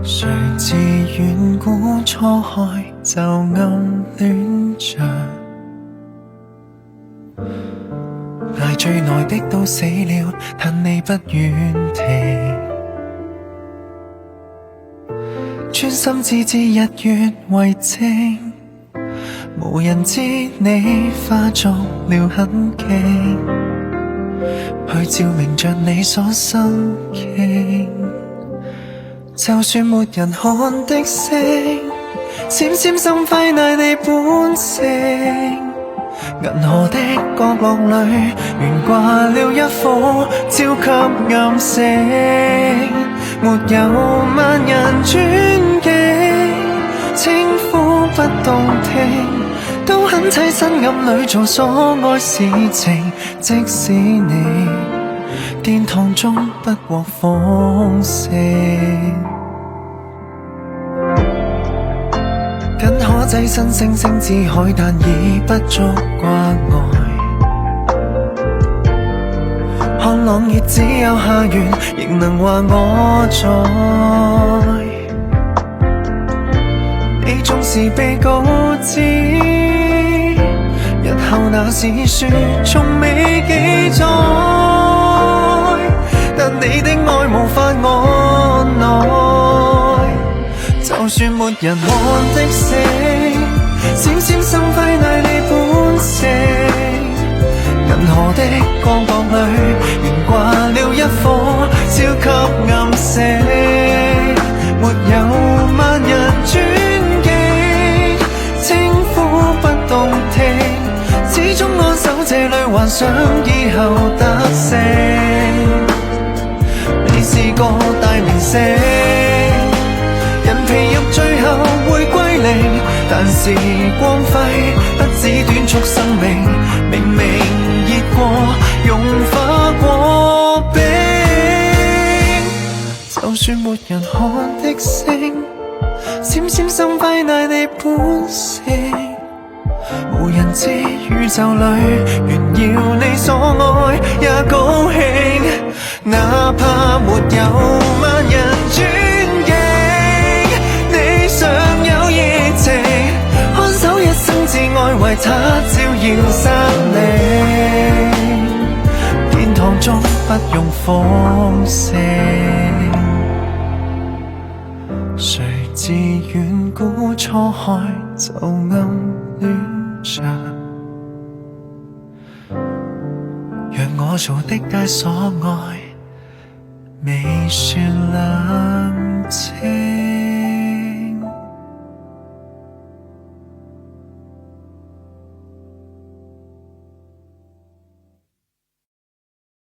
誰知遠古初開就暗戀着，捱最耐的都死了，但你不怨停，專心致志日月為證，無人知你化作了痕跡，去照明着你所心境。就算沒人看的星，閃閃心輝乃你本性。銀河的角落裏懸掛了一顆超級暗星，沒有萬人尊敬，稱呼不動聽，都很棲身暗裏做所愛事情。即使你殿堂中不獲豐盛，僅可躋身星星之海，但已不足掛礙。看朗月只有下緣，仍能話我在。你縱是被告知，日後那是說從未記載，但你的愛無法按捺。就算沒人看的星，閃閃生輝乃你本性。銀河的角落裏懸掛了一顆超級暗星，沒有萬人尊敬，稱呼不動聽，始終安守這裏幻想以後得勝。你是個大明星，人皮肉最後會歸零，但是光輝不止短促生命，明明熱過融化過冰。就算沒人看的星，閃閃生輝乃你本性，無人知宇宙裏炫耀你所愛也高興，哪怕沒有萬人尊敬，你尚有熱情，看守一生摯愛為他照耀生靈，殿堂中不用豐盛。誰知遠古初開就暗戀着，讓我做的皆所愛，未算冷清。